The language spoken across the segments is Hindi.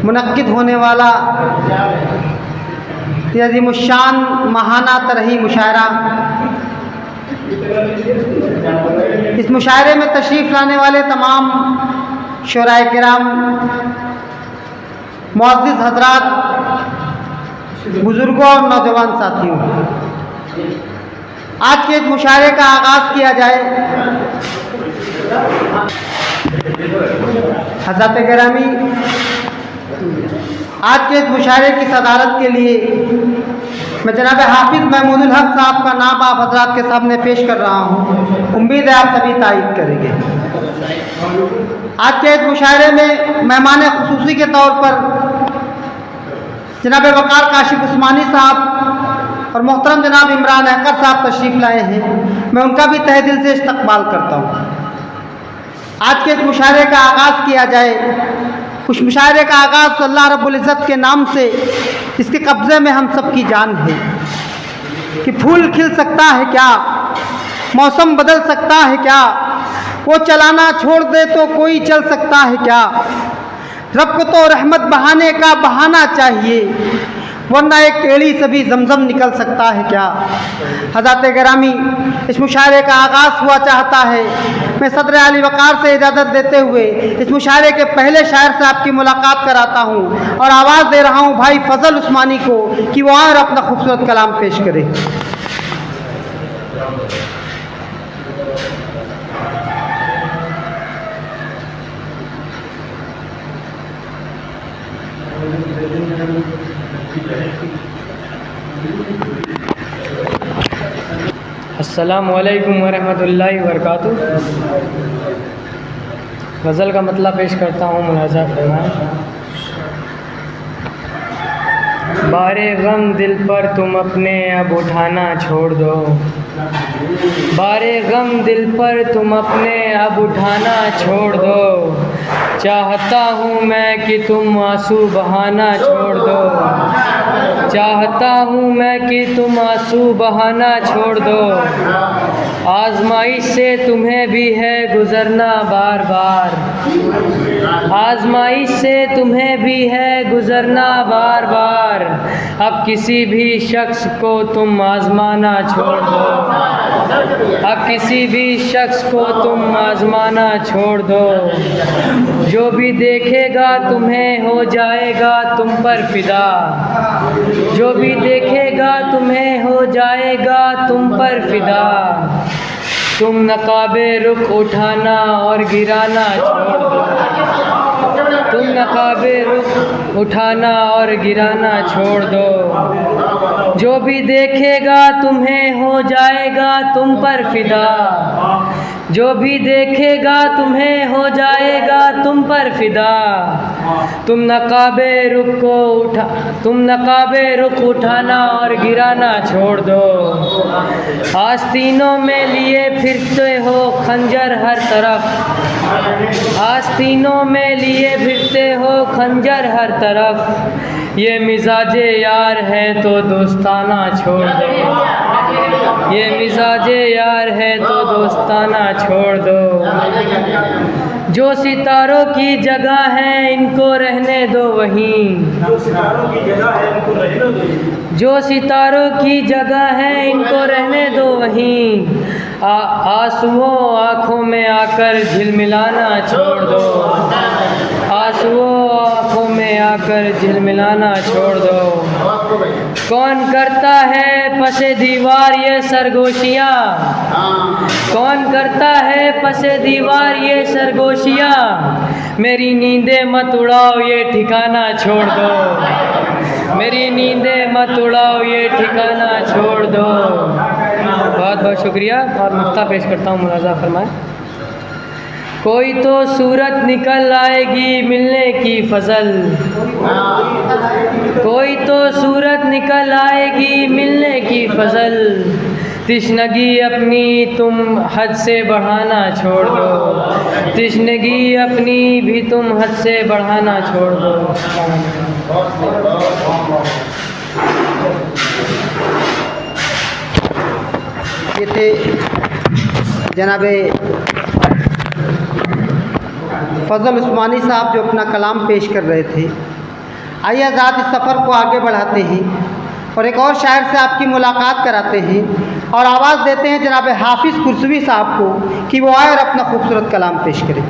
मुनक्किद होने वाला ये अज़ीमुश्शान महाना तरही मुशायरा। इस मुशायरे में तशरीफ़ लाने वाले तमाम शुराए किराम, मुअज़्ज़िज़ हज़रात, बुज़ुर्गों और नौजवान साथियों, आज के इस मुशायरे का आगाज़ किया जाए। हज़रात गिरामी, आज के इस मुशायरे की सदारत के लिए मैं जनाब हाफिज़ महमूदुल हक साहब का नाम आप हज़रात के सामने पेश कर रहा हूँ। उम्मीद है आप सभी तारीफ़ करेंगे। आज के इस मुशायरे में मेहमान खुसूसी के तौर पर जनाब वक़ार काशिफ़ उस्मानी साहब और मोहतरम जनाब इमरान अहकर साहब तशरीफ़ लाए हैं। मैं उनका भी तहे दिल से इस्तक़बाल करता हूँ। आज के इस मुशायरे का आगाज़ किया जाए। उस मुशायरे का आगाज़ अल्लाह रब्बुल इज़्ज़त के नाम से, इसके कब्ज़े में हम सब की जान है। कि फूल खिल सकता है क्या, मौसम बदल सकता है क्या, वो चलाना छोड़ दे तो कोई चल सकता है क्या। रब को तो रहमत बहाने का बहाना चाहिए, वरना एक टेढ़ी से भी ज़मज़म निकल सकता है क्या। हज़रात गिरामी, इस मुशायरे का आगाज़ हुआ चाहता है। मैं सदर आली वक़ार से इजाज़त देते हुए इस मुशायरे के पहले शायर से आपकी मुलाकात कराता हूँ और आवाज़ दे रहा हूँ भाई फजल उस्मानी को कि वो और अपना खूबसूरत कलाम पेश करे। अस्सलामु अलैकुम वरहमतुल्लाहि वबरकातुहू। गज़ल का मतलब पेश करता हूँ, मुलाज़ा फरमाएं। बारे गम दिल पर तुम अपने अब उठाना छोड़ दो, बारे गम दिल पर तुम अपने अब उठाना छोड़ दो। चाहता हूँ मैं कि तुम आंसू बहाना छोड़ दो, चाहता हूँ मैं कि तुम आंसू बहाना छोड़ दो। आज़माइश से तुम्हें भी है गुज़रना बार बार, आज़माइश से तुम्हें भी है गुज़रना बार बार। अब किसी भी शख्स को तुम आज़माना छोड़ दो, अब किसी भी शख्स को तुम आज़माना छोड़ दो। जो भी देखेगा तुम्हें हो जाएगा तुम पर फ़िदा, जो भी देखेगा तुम्हें हो जाएगा तुम पर फ़िदा। तुम नकाबे रुख उठाना और गिराना छोड़ दो, तुम नकाबे रुख उठाना और गिराना छोड़ दो। जो भी देखेगा तुम्हें हो जाएगा तुम पर फ़िदा, जो भी देखेगा तुम्हें हो जाएगा तुम पर फ़िदा। तुम नकाबे रुख उठाना और गिराना छोड़ दो। आस्तीनों में लिए फिरते हो खंजर हर तरफ, आस्तीनों में लिए फिरते हो खंजर हर तरफ। ये मिजाजे यार है तो दोस्ताना छोड़ दो, ये मिजाजे यार है तो दोस्ताना छोड़ दो। जो सितारों की जगह है इनको रहने दो वहीं, जो सितारों की जगह है इनको रहने दो वहीं। आंसुओं आँखों में आकर झिलमिलाना छोड़ दो, आंसुओं आँखों में आकर झिलमिलाना छोड़ दो। कौन करता है पसे दीवार ये सरगोशियाँ, कौन करता है पसे दीवार ये सरगोशियाँ। मेरी नींदें मत उड़ाओ ये ठिकाना छोड़ दो, मेरी नींदें मत उड़ाओ ये ठिकाना छोड़ दो। बहुत बहुत शुक्रिया और नुक्ता पेश करता हूँ, मुलाज़ा फरमाएं। कोई तो सूरत निकल आएगी मिलने की फजल, कोई तो सूरत निकल आएगी मिलने की फजल। तिश्नगी अपनी तुम हद से बढ़ाना छोड़ दो, तिश्नगी अपनी भी तुम हद से बढ़ाना छोड़ दो। ये थे जनाबे फजल उस्मानी साहब जो अपना कलाम पेश कर रहे थे। आइए आज़ाद इस सफ़र को आगे बढ़ाते हैं और एक और शायर से आपकी मुलाकात कराते हैं और आवाज़ देते हैं जनाब हाफिज़ कुरसवी साहब को कि वो आए और अपना खूबसूरत कलाम पेश करें।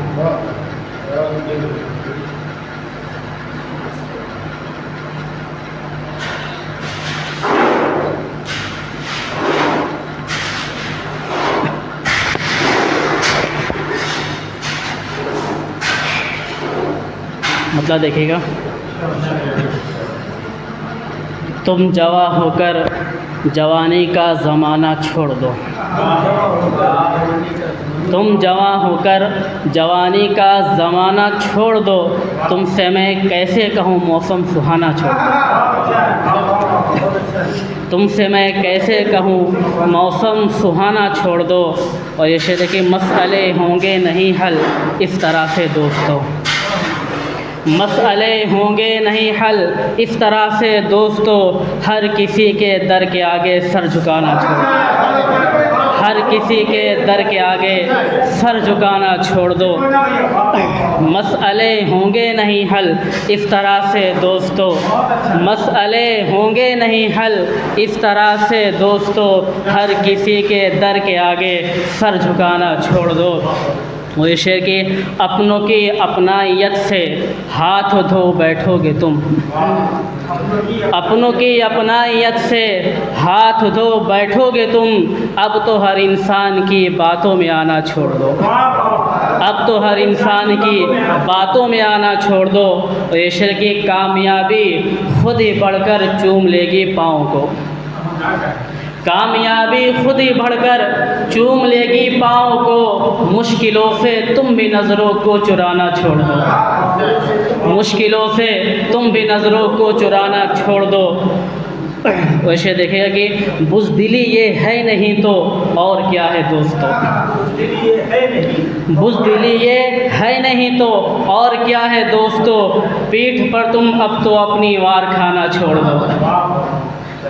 मतलब देखिएगा, तुम जवा होकर जवानी का ज़माना छोड़ दो, तुम जवां होकर जवानी का ज़माना छोड़ दो, तुमसे मैं कैसे कहूँ मौसम सुहाना छोड़ दो, तुमसे मैं कैसे कहूँ मौसम सुहाना छोड़ दो। और ये शेर कि मसले होंगे नहीं हल इस तरह से दोस्तों, मसले होंगे नहीं हल इस तरह से दोस्तों, हर किसी के दर के आगे सर झुकाना छोड़ दो, हर किसी के दर के आगे सर झुकाना छोड़ दो। मसले होंगे नहीं हल इस तरह से दोस्तों, मसले होंगे नहीं हल इस तरह से दोस्तों, हर किसी के दर के आगे सर झुकाना छोड़ दो। वो ये शेर कि अपनों की अपनायत से हाथ धो बैठोगे तुम, अपनों की अपनायत से हाथ धो बैठोगे तुम, अब तो हर इंसान की बातों में आना छोड़ दो, अब तो हर इंसान की बातों में आना छोड़ दो। और ये शेर की कामयाबी खुद ही बढ़कर चूम लेगी पाँव को, कामयाबी खुद ही बढ़कर चूम लेगी पाँव को, मुश्किलों से तुम भी नज़रों को चुराना छोड़ दो, मुश्किलों से तुम भी नज़रों को चुराना छोड़ दो। वैसे देखिएगा कि बुज़दिली ये है नहीं तो और क्या है दोस्तों, बुज़दिली ये है नहीं तो और क्या है दोस्तों, पीठ पर तुम अब तो अपनी वार खाना छोड़ दो,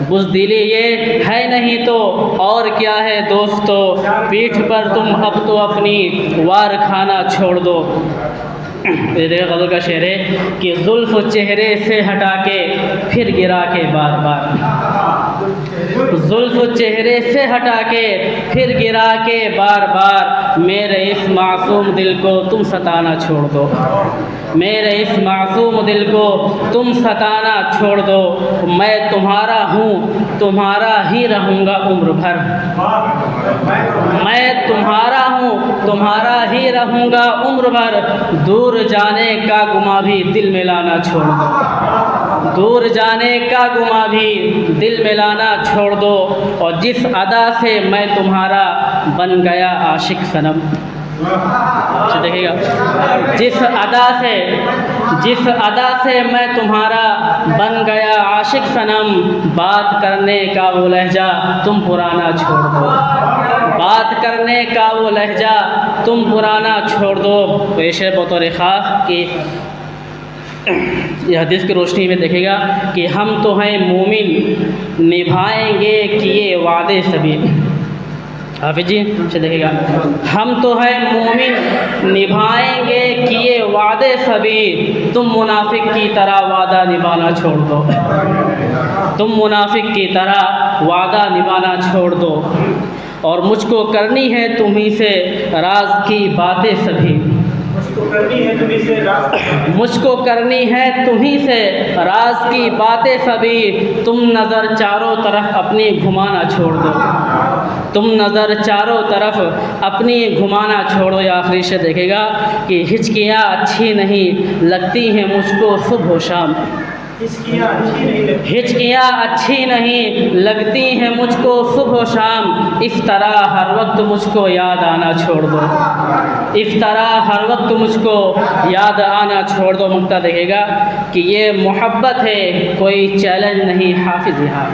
बुज़दिली ये है नहीं तो और क्या है दोस्तों, पीठ पर तुम अब तो अपनी वार खाना छोड़ दो। गज़ल का शेर है कि जुल्फ़ चेहरे से हटा के फिर गिरा के बार बार, जुल्फ़ चेहरे से हटा के फिर गिरा के बार बार, मेरे इस मासूम दिल को तुम सताना छोड़ दो, मेरे इस मासूम दिल को तुम सताना छोड़ दो। मैं तुम्हारा हूँ तुम्हारा ही रहूँगा उम्र भर, मैं तुम्हारा हूँ तुम्हारा ही रहूँगा उम्र भर, दूर जाने का गुमा भी दिल में लाना छोड़ दो, दूर जाने का गुमा भी दिल में लाना छोड़ दो। और जिस अदा से मैं तुम्हारा बन गया आशिक सनम, देखिएगा, जिस अदा से मैं तुम्हारा बन गया आशिक सनम, बात करने का वो लहजा तुम पुराना छोड़ दो, बात करने का वो लहजा तुम पुराना छोड़ दो। तो ये शेर बतौर ख़ास कि यह हदीस की रोशनी में देखेगा कि हम तो हैं मोमिन निभाएंगे किए वादे सभी, हाफिज जी से देखिएगा, हम तो हैं मोमिन निभाएंगे किए वादे सभी, तुम मुनाफिक की तरह वादा निभाना छोड़ दो, तुम मुनाफिक की तरह वादा निभाना छोड़ दो। और मुझको करनी है तुम्हीं से राज की बातें सभी, मुझको करनी है तुम्हीं से राज की बातें सभी, तुम नज़र चारों तरफ अपनी घुमाना छोड़ दो, तुम नज़र चारों तरफ अपनी घुमाना छोड़ो। या आखिरी से देखेगा कि हिचकियाँ अच्छी नहीं लगती हैं मुझको सुबह शाम, हिचकियाँ अच्छी नहीं लगती हैं मुझको सुबह शाम, इस तरह हर वक्त मुझको याद आना छोड़ दो, इस तरह हर वक्त मुझको याद आना छोड़ दो। मुक्ता देखेगा कि ये मोहब्बत है कोई चैलेंज नहीं हाफिज़ यहाँ,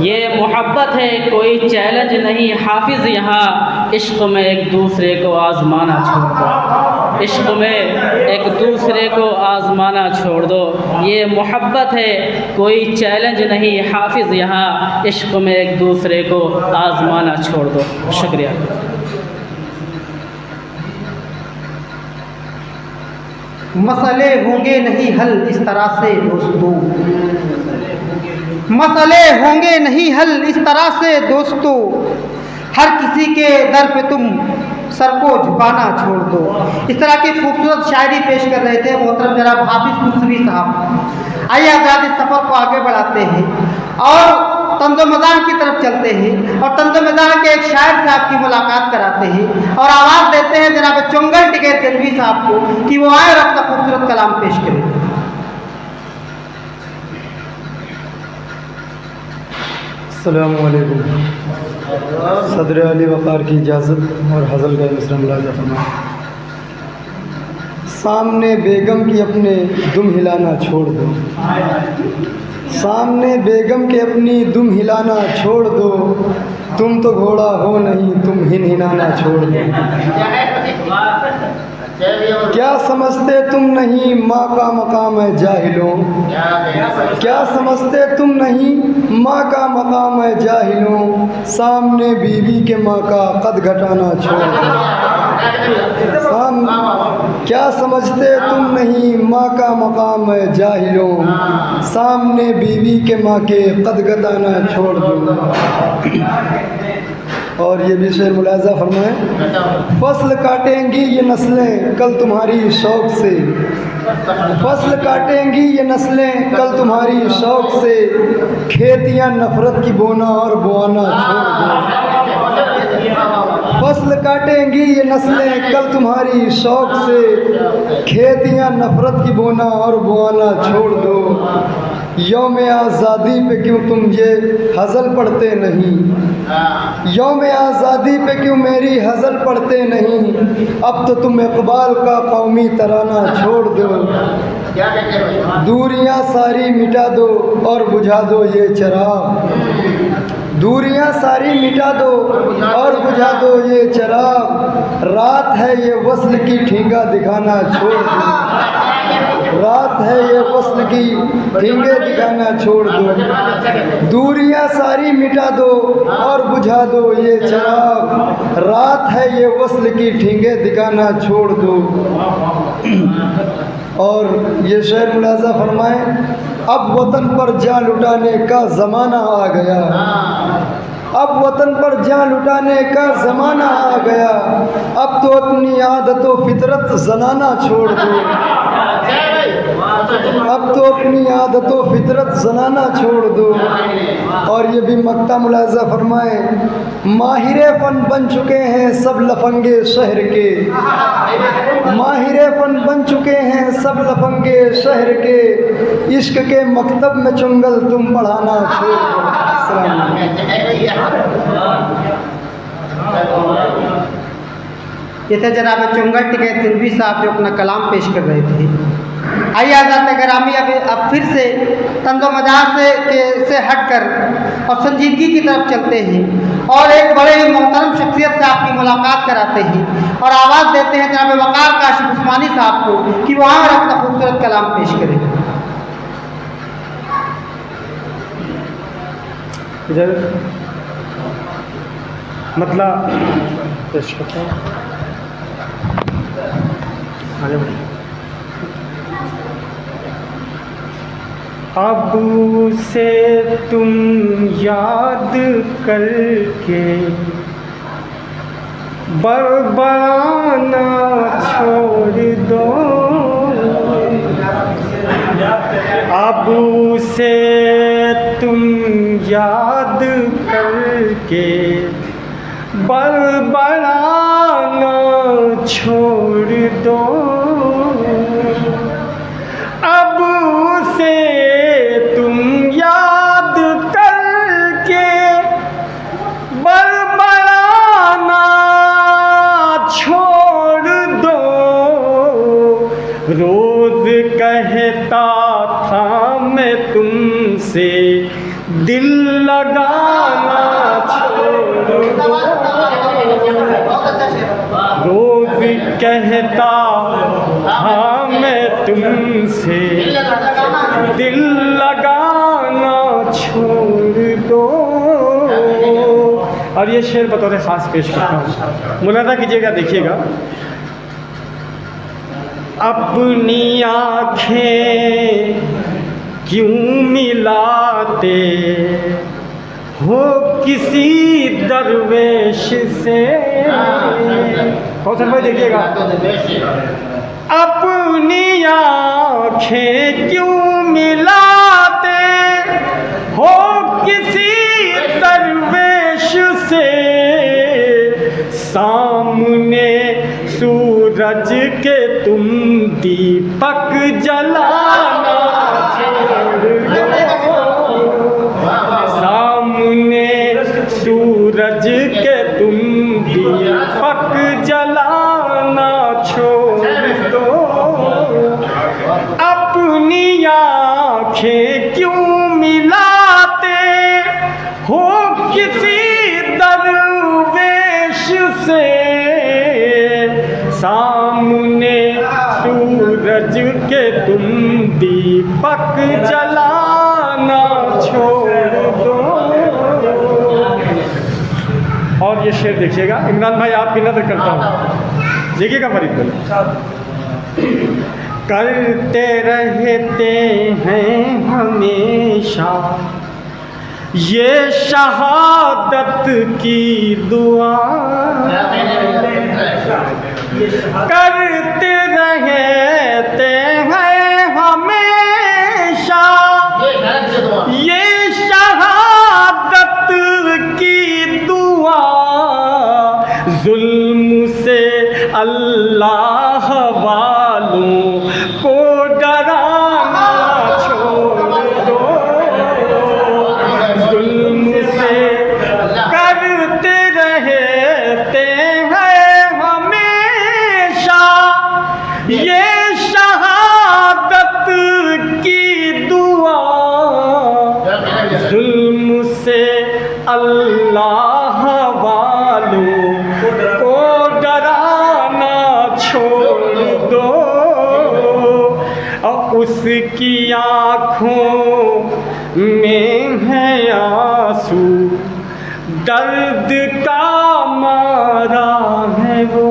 ये मोहब्बत है कोई चैलेंज नहीं हाफिज़ यहाँ, इश्क़ में एक दूसरे को आज़माना छोड़ दो, इश्क़ में एक दूसरे को आज़माना छोड़ दो। ये मोहब्बत है कोई चैलेंज नहीं हाफिज़ यहाँ, इश्क़ में एक दूसरे को आज़माना छोड़ दो। शुक्रिया। मसले होंगे नहीं हल इस तरह से दोस्तों, मसले होंगे नहीं हल इस तरह से दोस्तों, हर किसी के दर पे तुम सर को झुकाना छोड़ दो। इस तरह की खूबसूरत शायरी पेश कर रहे थे मोहतरम जनाब हाफिज कुसरी साहब। आइए आज़ाद इस सफ़र को आगे बढ़ाते हैं और तंज़ो मज़ाह की तरफ चलते हैं और तंज़ो मज़ाह के एक शायर से आपकी मुलाकात कराते हैं और आवाज़ देते हैं जनाब चुंगल टिकैत दिलवी साहब को कि वो आए और अपना खूबसूरत कलाम पेश करें। अस्सलामु अलैकुम। सदर अली वक़ार की इजाज़त और हज़ल का मिसरा मुलाज़ा फरमाएं। सामने बेगम की अपने दुम हिलाना छोड़ दो, सामने बेगम के अपनी दुम हिलाना छोड़ दो, तुम तो घोड़ा हो नहीं तुम हिन हिनाना छोड़ दो। क्या समझते तुम नहीं माँ का मकाम है जाहिलों, क्या समझते तुम नहीं माँ का मकाम है जाहिलों, सामने बीवी के माँ का कद घटाना छोड़ दो। क्या समझते तुम नहीं माँ का मकाम है जाहिलों, सामने बीवी के माँ के कद घटाना छोड़ दो। और ये भी शेर मुलाज़ा फरमाएं। फसल काटेंगी ये नस्लें कल तुम्हारी शौक़ से, फसल काटेंगी ये नस्लें कल तुम्हारी शौक़ से, खेतियाँ नफ़रत की बोना और बोआना छोड़ दो। फसल काटेंगी ये नस्लें कल तुम्हारी शौक़ से, खेतियाँ नफ़रत की बोना और बोआना छोड़ दो। यौम आज़ादी पे क्यों तुम ये हज़ल पढ़ते नहीं, यौम आज़ादी पे क्यों मेरी हज़ल पढ़ते नहीं, अब तो तुम इक़बाल का कौमी तराना छोड़ दो। दूरियां सारी मिटा दो और बुझा दो ये चिराग, दूरियां सारी मिटा दो और बुझा दो ये चिराग, रात है ये वस्ल की ठीका दिखाना छोड़ दो, रात है ये वस्ल की ठीके दिखाना छोड़ दो। दूरियां सारी मिटा दो और बुझा दो ये चिराग, रात है ये वस्ल की ठीके दिखाना छोड़ दो। और ये शेर मुलाज़ा फरमाएं। अब वतन पर जान लुटाने का ज़माना आ गया, अब वतन पर जान लुटाने का ज़माना आ गया, अब तो अपनी आदतों फितरत जनाना छोड़ दो, अब तो अपनी आदतों फितरत जनाना छोड़ दो। और ये भी मक्ता मुलाज़ा फरमाएं। माहिरे फ़न बन चुके हैं सब लफंगे शहर के, माहिरे फ़न बन चुके हैं सब लफंगे शहर के, इश्क के मकतब में चुंगल तुम पढ़ाना छोड़ दो। ये थे जनाब चुंगल टिकैत दिलवी साहब जो अपना कलाम पेश कर रहे थे। आइए आज़ाद ग्रामी अब फिर से तंज़ो मज़ाह से हटकर और संजीदगी की तरफ चलते हैं और एक बड़े ही मोहतरम शख्सियत से आपकी मुलाकात कराते हैं और आवाज़ देते हैं जनाब वक़ार काशिफ उस्मानी साहब को कि वहाँ पर अपना खूबसूरत कलाम पेश करें। इधर मतलब पेश करता हूँ। अब से तुम याद करके बड़बड़ाना छोड़ दो, अब से तुम याद करके बड़बड़ाना छोड़ दो, अब से तुम याद करके बड़बड़ाना छोड़ दो, रोज़ कहता था मैं तुमसे दिल लगाना छोड़ दो, रोज़ कहता हाँ मैं तुमसे दिल लगाना छोड़ दो। और ये शेर बतौर ख़ास पेश करता हूँ, मुलाज़ा कीजिएगा, देखिएगा। अपनी आँखें क्यों मिलाते हो किसी दरवेश से। कौशल भाई देखिएगा, अपनी आँखें क्यों मिलाते हो किसी दरवेश से, सामने सूरज के तुम दीपक जलाना छोड़ दो, सामने सूरज के तुम दीपक जलाना छोड़ दो, अपनी आँखें क्यों मिलाते हो किसी दरवेश से, सामने सूरज के तुम दीपक जलाना छोड़ दो। और ये शेर देखिएगा, इमरान भाई आपकी नजर करता हूँ, देखिएगा फरीद भाई। करते रहते हैं हमेशा ये शहादत की दुआ, करते रहते हैं हमेशा ये शहादत की दुआ, जुल्म से अल्लाह वालों को डराना छोड़ दो, जुल्म से करते रहते हैं हमेशा ये शहादत की दुआ, जुल्म से अल्लाह वालों को डराना छोड़ दो, और उसकी आँखों में है आंसू दर्द का मारा है वो,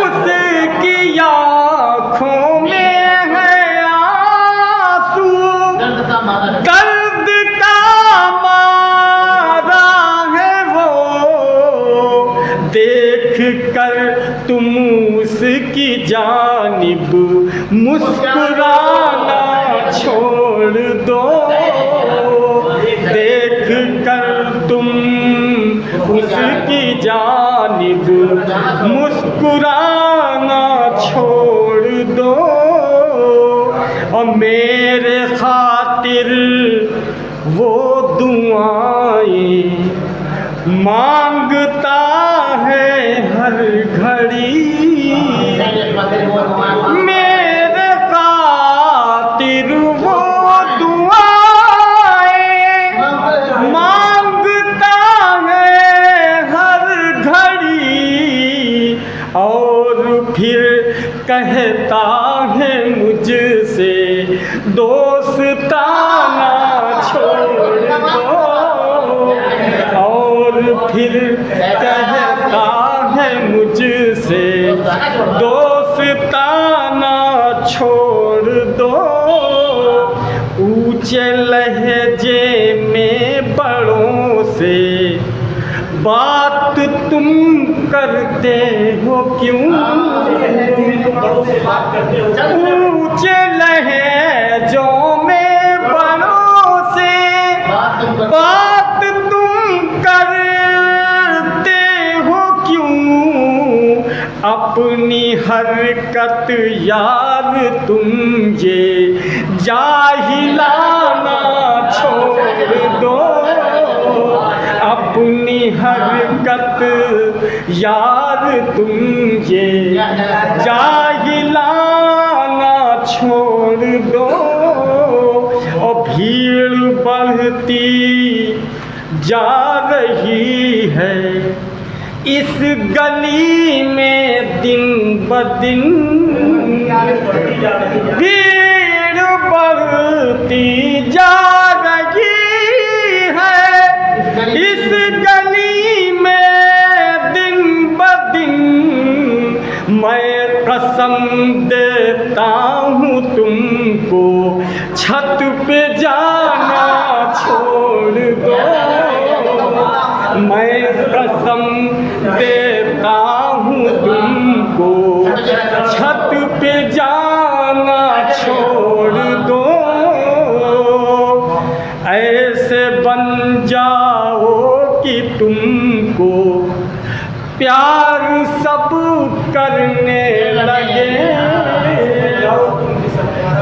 उसकी आँखों में है आंसू दर्द का मारा है वो, देख कर तुम उसकी जानिब मुस्कुराना छोड़ दो, देख कर तुम उसकी जानिब मुस्कुराना छोड़ दो, और मेरे खातिर वो दुआएं मांगता है हर घड़ी, मेरे खातिर वो दुआएं मांगता है हर घड़ी, और फिर कहता है मुझसे दोस्ताना छोड़ दो, और फिर कहता है मुझसे दोस्ताना छोड़ दो, ऊंचे लहजे में बड़ों से बात तुम करते हो क्यों, ऊंचे लहजों में बड़ों से बात तुम करते हो क्यों, अपनी हरकत यार तुम ये जाहिलाना छोड़ दो, अपनी हरकत यार तुम ये जाहिलाना छोड़ दो, और भीड़ बढ़ती जा रही है इस गली में दिन ब दिन, भीड़ बढ़ती जा रही है इस गली में दिन ब दिन, मैं देता हूँ तुमको, छत पे जाना छोड़ दो। मैं कसम देता हूँ तुमको, छत पे जाना छोड़ दो। ऐसे बन जाओ कि तुमको प्यार सब करने लगे।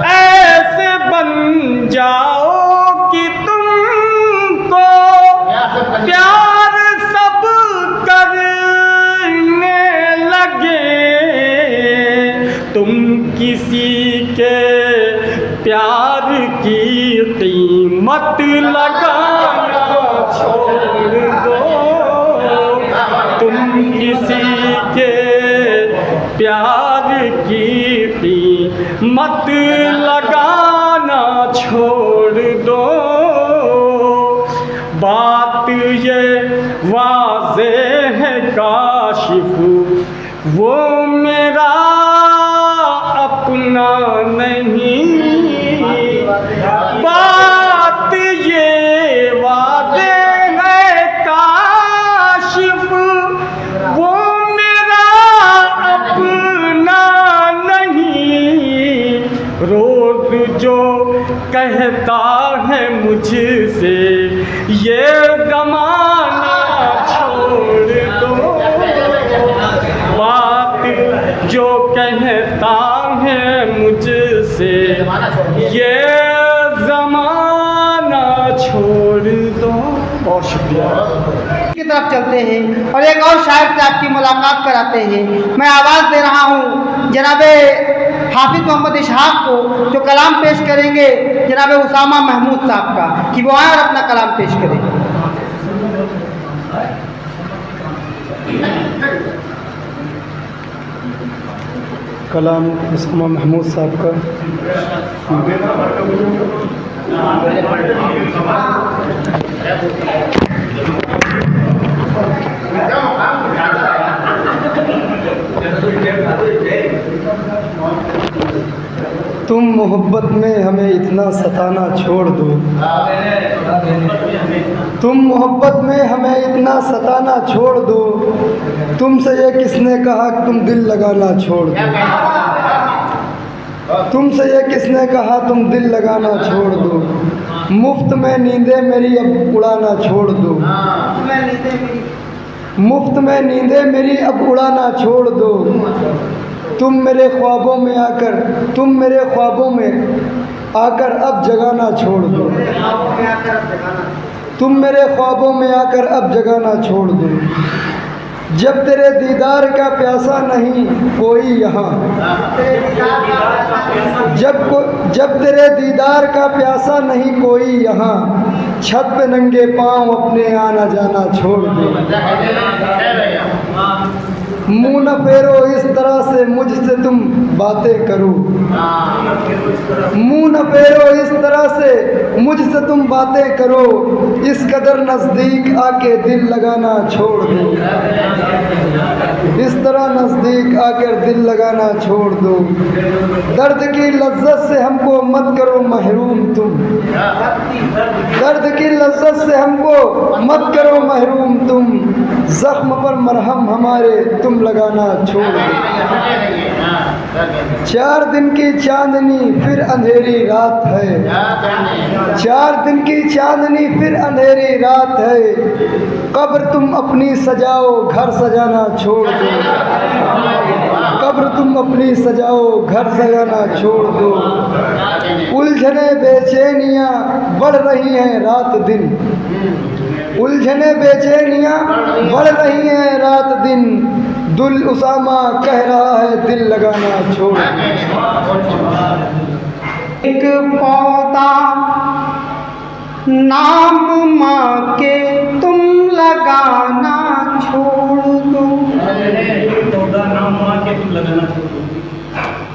ऐसे बन जाओ कि तुमको प्यार सब करने लगे। तुम किसी के प्यार की कीमत लगाना छोड़ दो। तुम किसी के प्यार की कीमत लगाना छोड़ दो। बात ये वाज़ेह है काशिफ वो मेरा अपना नहीं। बात ये वाज़ेह है काशिफ वो मेरा अपना नहीं। रोज़ जो कहता है मुझसे ये ज़माना छोड़ दो। बात जो कहता है मुझसे ये ज़माना छोड़ दो। बहुत शुक्रिया। की तरफ चलते हैं और एक और शायर से आपकी मुलाकात कराते हैं। मैं आवाज़ दे रहा हूँ जनाबे हाफिज मोहम्मद इशहाक को, जो कलाम पेश करेंगे जनाबे उसामा महमूद साहब का, कि वो आए और अपना कलाम पेश करें। कलाम उसामा महमूद साहब का। तुम मोहब्बत में हमें इतना सताना छोड़ दो। तुम मोहब्बत में हमें इतना सताना छोड़ दो। तुमसे ये किसने कहा कि तुम दिल लगाना छोड़ दो। तुमसे ये किसने कहा तुम दिल लगाना छोड़ दो। मुफ्त में नींदें मेरी अब उड़ाना छोड़ दो। मुफ्त में नींदें मेरी अब उड़ाना छोड़ दो। तुम मेरे ख्वाबों में आकर अब जगाना छोड़ दो। तुम मेरे ख्वाबों में आकर अब जगाना छोड़ दो। जब तेरे दीदार का प्यासा नहीं कोई यहाँ, जब तेरे दीदार का प्यासा नहीं कोई यहाँ, छत पे नंगे पाँव अपने आना जाना छोड़ दो। मुँह न फेरो इस तरह से मुझसे तुम बातें करो। मुँह न फेरो इस तरह से मुझसे तुम बातें करो। इस कदर नज़दीक आके दिल लगाना छोड़ दो। इस तरह नज़दीक आकर दिल लगाना छोड़ दो। दर्द की लज्जत से हमको मत करो महरूम तुम। दर्द की लज्जत से हमको मत करो महरूम तुम। ज़ख्म पर मरहम हमारे तुम लगाना छोड़ दो। 4 दिन की चांदनी फिर अंधेरी रात है। 4 दिन की चांदनी फिर अंधेरी रात है। कब्र तुम अपनी सजाओ घर सजाना छोड़ दो। कब्र तुम अपनी सजाओ घर सजाना छोड़ दो। उलझने बेचैनियाँ बढ़ रही हैं रात दिन। उलझने बेचैनियाँ बढ़ रही हैं रात दिन। दिल उसामा कह रहा है दिल लगाना छोड़। एक पौधा नाम माँ के तुम लगाना छोड़ दो।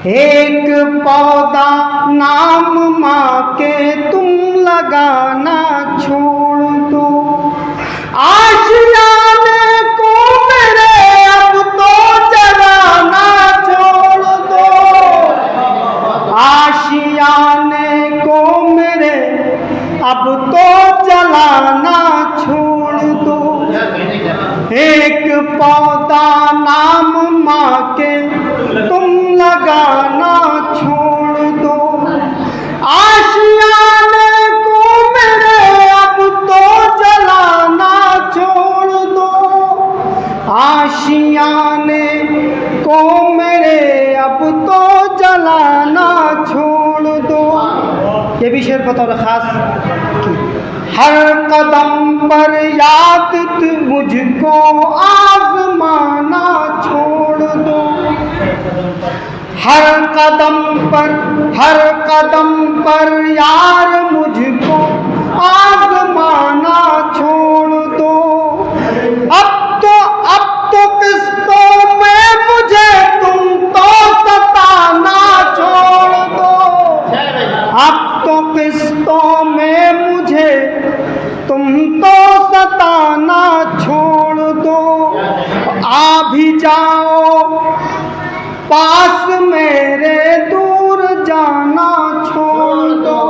एक पौधा नाम माँ के तुम लगाना छोड़ दो। आशियाने को मेरे अब तो जलाना छोड़ दो। पौधा नाम माँ के तुम लगाना छोड़ दो। आशियाने को मेरे अब तो जलाना छोड़ दो। आशियाने को मेरे अब तो जलाना छोड़ दो। ये भी शेर बतौर खास। हर कदम पर याद मुझको आजमाना छोड़ दो। हर कदम पर यार मुझको आजमाना छोड़ दो। अब तो किस्तों में मुझे तुम तो सताना छोड़ दो। अब तो किस्तों में मुझे तुम तो सताना छोड़ दो। आ भी जाओ पास मेरे, दूर जाना छोड़ दो।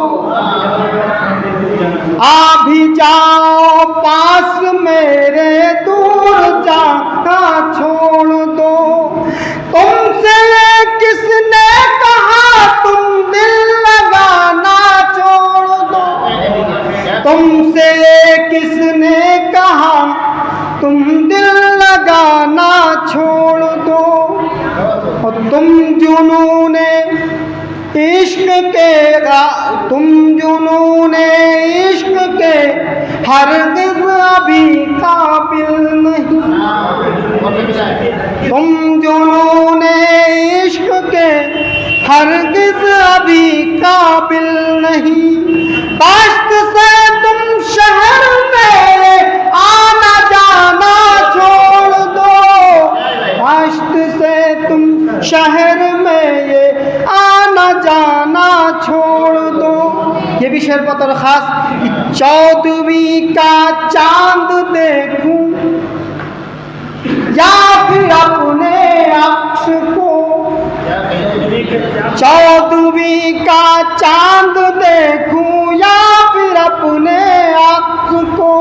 आ भी जाओ पास मेरे, दूर जाना छोड़ दो। तुमसे किसने कहा तुम दिल लगाना छोड़ दो। तुमसे किसने कहा तुम दिल लगाना छोड़ दो। और तुम जुनूने इश्क के हरगिज़ अभी काबिल नहीं। तुम जुनूने इश्क के हरगिज़ अभी काबिल नहीं। काश्त से तुम शहर में आना जाना छोड़ दो। काश्त से तुम शहर में ये आना जाना छोड़ दो। ये भी शेर बतौर खास कि 14वीं का चांद देखूं या फिर अपने अक्स को। 14वीं का चांद देखूं या फिर अपने अक्स को।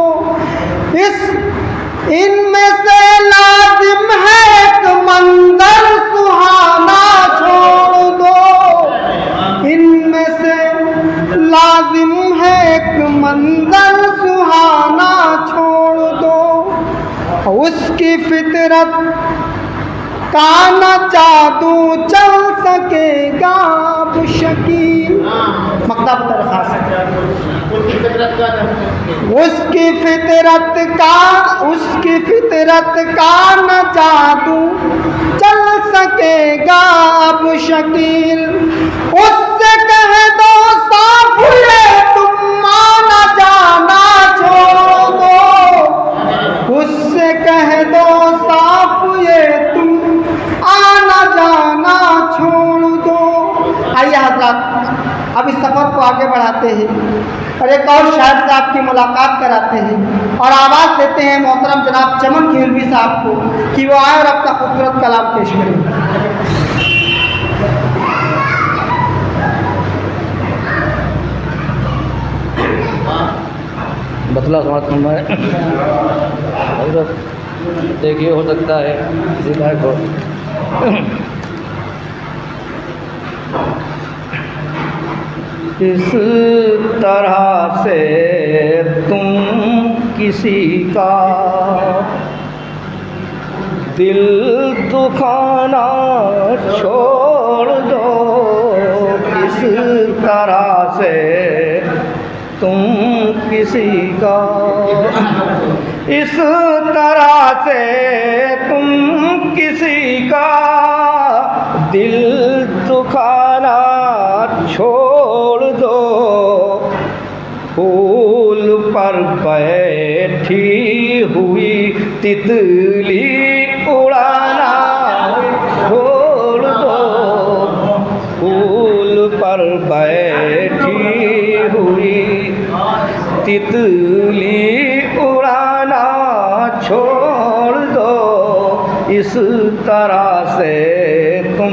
इनमें से लाजिम है एक मंजर सुहाना छोड़ दो। इनमें से लाजिम है एक मंजर सुहाना छोड़ दो। उसकी फितरत का न जादू चल सकेगा अब शकील। मक्ता बतर खास। उसकी फितरत का न जादू चल सकेगा अब शकील। उससे कह दो साफ ये तुम माना जाना छोड़ दो। उससे कह दो साफ ये तुम आना जाना छोड़ दो। आइए हज़रात, अब इस सफ़र को आगे बढ़ाते हैं और एक और शायर से आपकी मुलाकात कराते हैं और आवाज़ देते हैं मोहतरम जनाब चमन खिलवी साहब को कि वो आए और अपना खूबसूरत कलाम पेश करें। बतला समाज में देखिए हो सकता है किसी बात को। इस तरह से तुम किसी का दिल दुखाना छोड़ दो। इस तरह से तुम किसी का इस तरह से तुम किसी का दिल दुखाना छोड़ दो। फूल पर बैठी हुई तितली उड़ाना छोड़ दो। फूल पर बैठी हुई तितली उड़ाना छोड़ दो। इस तरह से तुम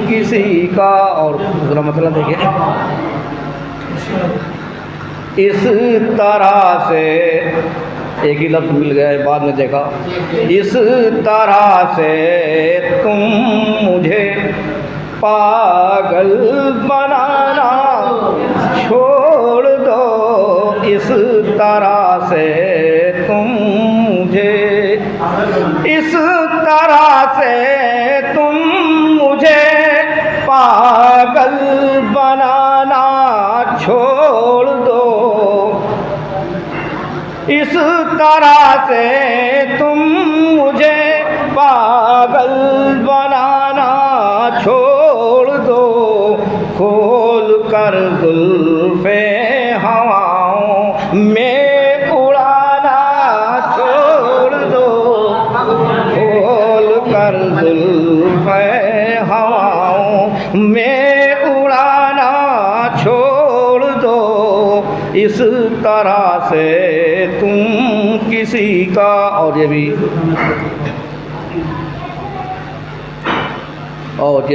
किसी का, और दूसरा मतलब देखिए, इस तरह से एक ही लफ्ज़ मिल गया है, बाद में देखा। इस तरह से तुम मुझे पागल बनाना छोड़ दो, इस तरह से तुम मुझे, इस तरह से तुम मुझे पागल बनाना छोड़ दो, इस तरह से तुम मुझे पागल बनाना छोड़ दो, खोल कर जुल्फ़े हवाओं में उड़ाना छोड़ दो, खोल कर जुल्फ़े हवाओं में उड़ाना छोड़ दो, इस तरह से तुम किसी का। और ये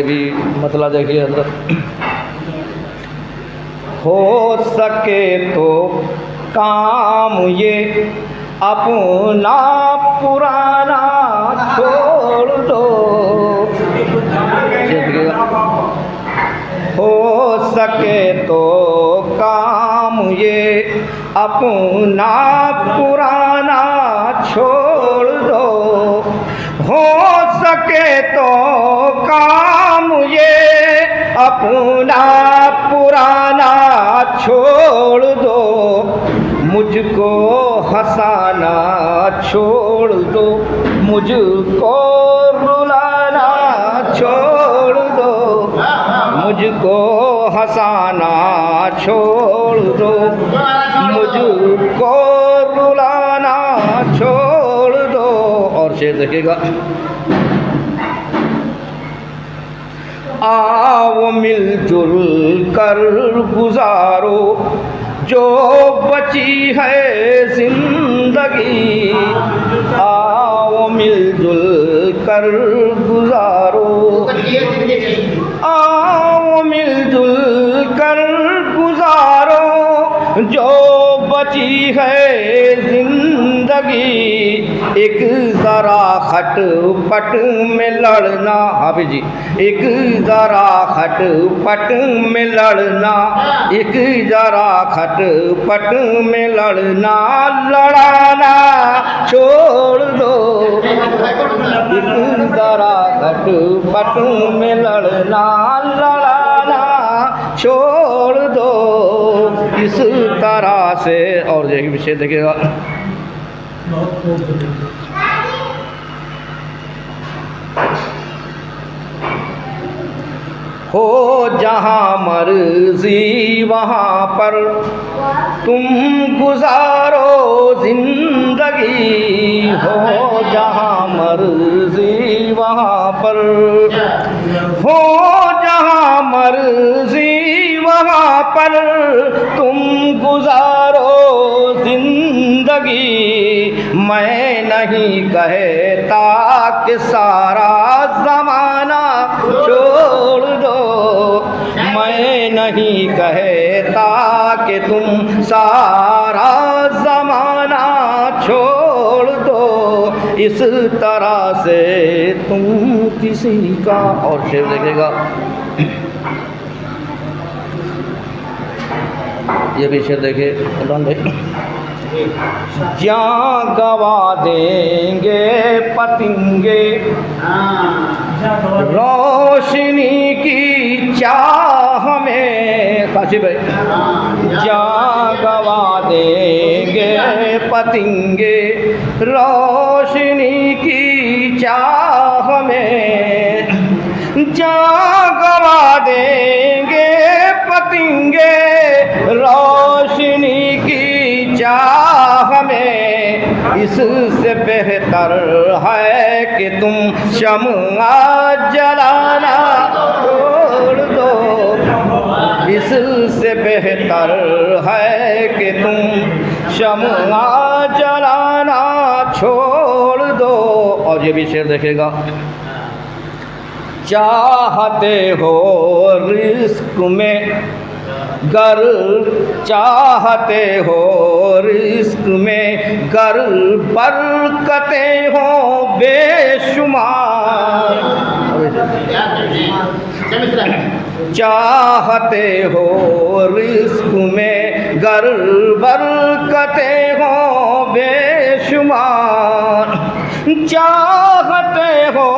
भी मतलब देखिए अंदर, हो सके तो काम ये अपना पुराना छोड़ दो, हो सके तो काम ये अपना पुराना छोड़ दो, हो सके तो काम ये अपना पुराना छोड़ दो, मुझको हंसाना छोड़ दो, मुझको रुलाना छोड़ दो, मुझको हंसाना छोड़ दो, मुझको रुलाना छोड़ दो। और शेर देखिएगा, आओ मिलजुल कर गुजारो जो बची है जिंदगी, आओ मिलजुल कर गुजारो, आओ मिलजुल कर गुजारो जो बची है जिंदगी, एक ज़रा खटपट में लड़ना, हाफिज़ जी, एक ज़रा खटपट में लड़ना, एक ज़रा खटपट में लड़ना, लड़ाना छोड़ दो, एक ज़रा खटपट में लड़ना, लड़ाना छोड़ दो, इस तरह से। और देखिए विषय देखिएगा, हो जहाँ मर्जी वहाँ पर तुम गुजारो जिंदगी, हो जहाँ मर्जी वहाँ पर, हो जहाँ मर्जी वहाँ पर तुम गुजारो जिंदगी, मैं नहीं कहता कि सारा ज़माना छोड़ दो, मैं नहीं कहता कि तुम सारा ज़माना छोड़ दो, इस तरह से तुम किसी का। और शेर देखेगा, ये भी शेर देखे जहाँ गवा देंगे पतंगे रोशनी की चाह में, काशी भाई, जहाँ गवा देंगे पतंगे रोशनी की चाह में, जहाँ गवा देंगे पतंगे रोशनी की चाह में, इससे बेहतर है कि तुम शम्आ जलाना छोड़ दो, इससे बेहतर है कि तुम शम्आ जलाना छोड़ दो। और ये भी शेर देखेगा, चाहते हो रिस्क में गर चाहते हो रिस्क में, गर बरकतें हो बेशुमार, चाहते हो रिस्क में, गर बरकतें हो बेशुमार, चाहते हो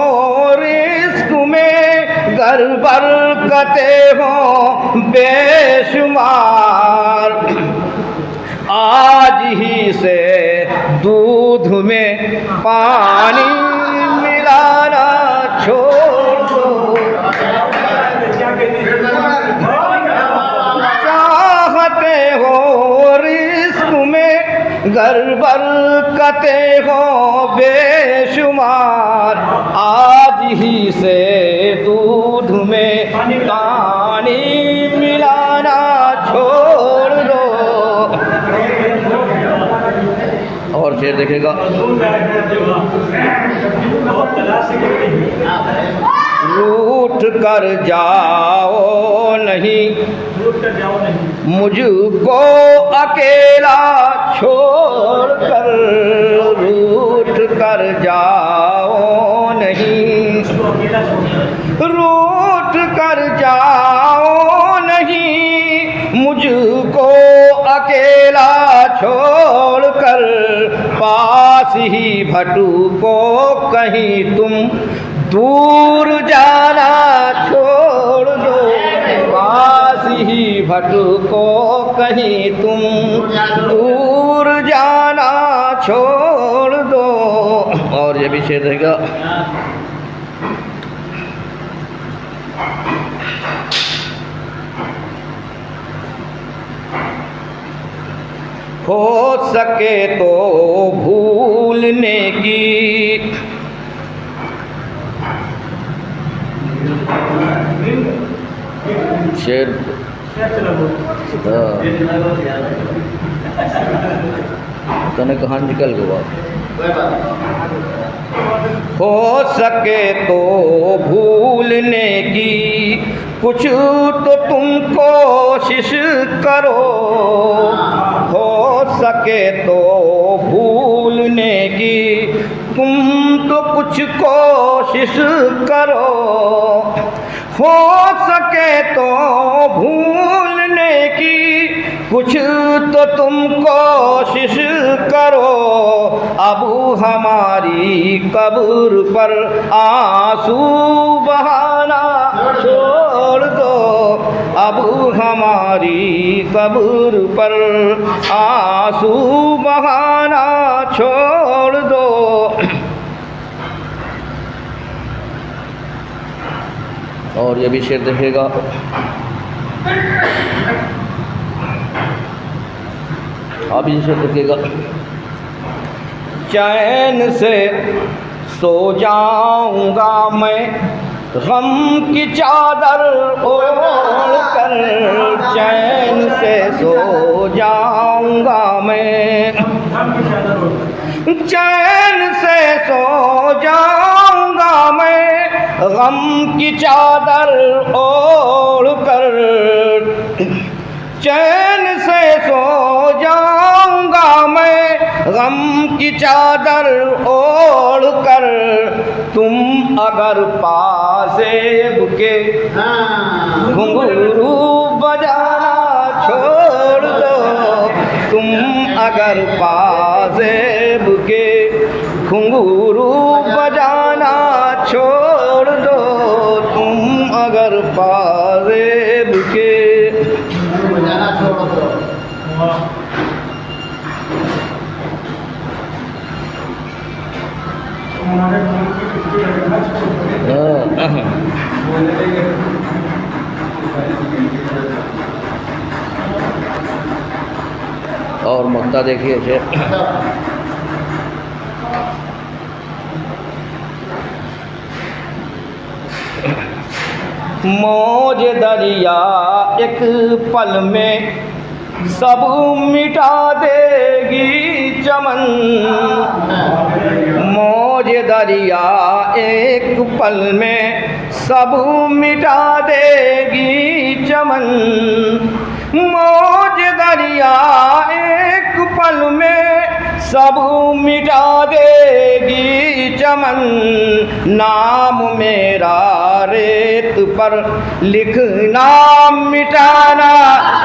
रिस्क में, गर बरकतें हो बेशुमार, आज ही से दूध में पानी मिलाना छोड़ दो, चाहते हो रिस्क में, गर बरकतें हो बेशुमार, आज ही से दूध में पानी मिलाना छोड़ दो। और शेर देखेगा, रूठ कर जाओ नहीं मुझको अकेला छोड़ कर, रूठ कर जाओ नहीं, रूठ कर जाओ नहीं मुझको अकेला छोड़ कर, पास ही भटको कहीं तुम दूर जाना छोड़ दो, पास ही भटको कहीं तुम दूर जाना छोड़ दो। और ये भी शेर रहेगा, हो सके तो भूलने की, शेर तने कहाँ निकल गया, हो सके तो भूलने की कुछ तो तुम कोशिश करो, हो सके तो भूलने की तुम तो कुछ कोशिश करो, हो सके तो भूलने की कुछ तो तुम कोशिश करो, अब हमारी कब्र पर आंसू बहाना छोड़ दो, अब हमारी कब्र पर आंसू बहाना छोड़ दो। और ये भी शेर देखेगा, आप ये शेर देखेगा, चैन से सो जाऊंगा मैं गम की चादर ओढ़ कर, चैन से सो जाऊंगा मैं, चैन से सो जाऊंगा मैं गम की चादर ओढ़ कर, चैन से सो जाऊंगा मैं गम की चादर ओढ़ कर, तुम अगर पासेब के घुंघरू बजाना छोड़ दो, तुम अगर पासेब के घुंघरू बजाना छोड़ दो, तुम अगर पासेब के बजाना छोड़ दो। और मक्ता देखिए शेर, मौज दरिया एक पल में सब मिटा देगी चमन, मौज दरिया एक पल में सब मिटा देगी चमन, सब मिटा देगी चमन, नाम मेरा रेत पर लिखना मिटाना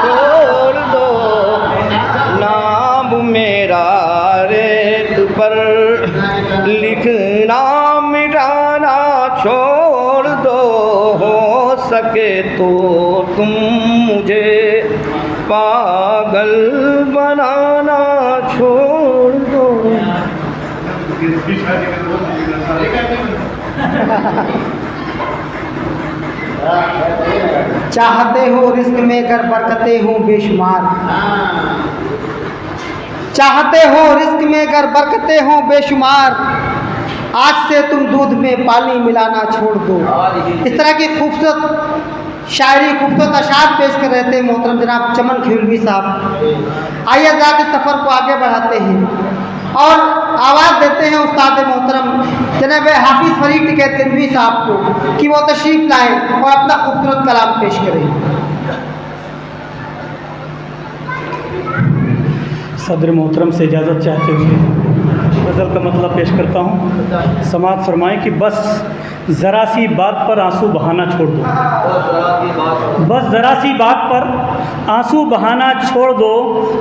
छोड़ दो, नाम मेरा रेत पर लिखना मिटाना छोड़ दो, हो सके तो तुम मुझे पागल बनाना छोड़ दो। चाहते हो रिस्क में गर बरकतें हों बेशुमार, चाहते हो रिस्क में गर बरकतें हों बेशुमार, आज से तुम दूध में पानी मिलाना छोड़ दो। इस तरह की खूबसूरत शायरी, खूबसूरत अशार पेश कर रहे थे मोहतरम जनाब चमन खिलवी साहब। आइए ज़ात सफ़र को आगे बढ़ाते हैं और आवाज़ देते हैं उस्ताद मोहतरम जनाब हाफिज़ फरीद टिकैत गंजवी साहब को कि वो तशरीफ़ लाएँ और अपना खूबसूरत कलाम पेश करें। सदर मोहतरम से इजाज़त चाहते हुए गज़ल का मतलब पेश करता हूँ। समाअत फरमाएं कि बस ज़रा सी बात पर आंसू बहाना छोड़ दो, बस ज़रा सी बात पर आंसू बहाना छोड़ दो,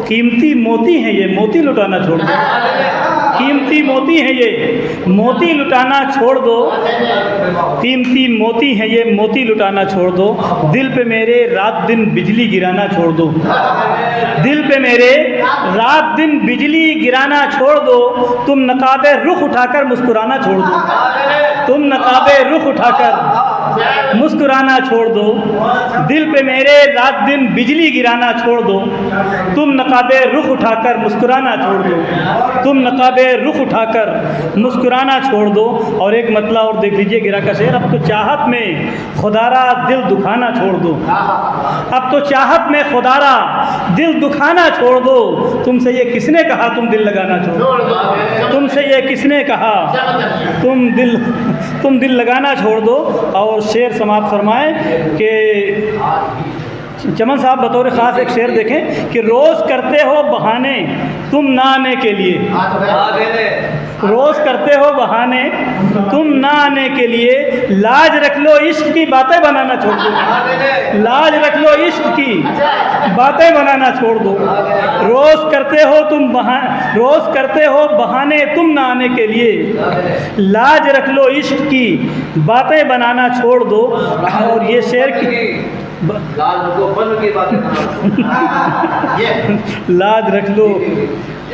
कीमती मोती हैं ये मोती लुटाना छोड़ दो, कीमती मोती हैं ये मोती लुटाना छोड़ दो, कीमती मोती हैं ये मोती लुटाना छोड़ दो, दिल पे मेरे रात दिन बिजली गिराना छोड़ दो, दिल पे मेरे रात दिन बिजली गिराना छोड़ दो, तुम नकाबे रुख उठाकर मुस्कुराना छोड़ दो, तुम नकाबे रुख उठाकर मुस्कुराना छोड़ दो, दिल पे मेरे रात दिन बिजली गिराना छोड़ दो, तुम नकाबे रुख उठाकर मुस्कुराना छोड़ दो, तुम नकाबे रुख उठाकर मुस्कुराना छोड़ दो। और एक मतला और देख लीजिए गिरा का शेर, अब तो चाहत में खुदारा दिल दुखाना छोड़ दो, अब तो चाहत में खुदारा दिल दुखाना छोड़ दो, तुमसे ये किसने कहा तुम दिल लगाना छोड़ दो, तुमसे ये किसने कहा तुम दिल लगाना छोड़ दो। और शेर समाप्त फरमाए कि चमन साहब बतौर ख़ास एक शेर देखें कि रोज़ करते हो बहाने तुम ना आने के लिए, रोज़ करते हो बहाने तुम ना आने के लिए, लाज रख लो इश्क की बातें बनाना छोड़ दो, लाज रख लो इश्क की बातें बनाना छोड़ दो, रोज़ करते हो बहाने तुम ना आने के लिए, लाज रख लो इश्क की बातें बनाना छोड़ दो। और ये शेर की लाज रख लो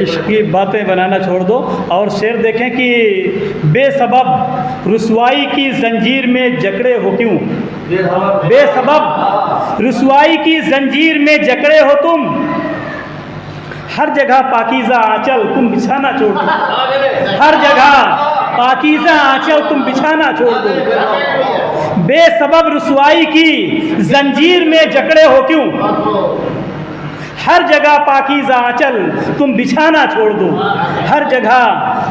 इश्क की बातें बनाना छोड़ दो। और शेर देखें कि बेसबब रुसवाई की जंजीर में जकड़े हो क्यों, बेसबब रुसवाई की जंजीर में जकड़े हो तुम, हर जगह पाकीज़ा आंचल तुम बिछाना छोड़ दो, हर जगह पाकीज़ा आंचल तुम बिछाना छोड़ दो, बेसबब रुसवाई की जंजीर में जकड़े हो क्यों, हर जगह पाकीज़ा आंचल तुम बिछाना छोड़ दो, हर जगह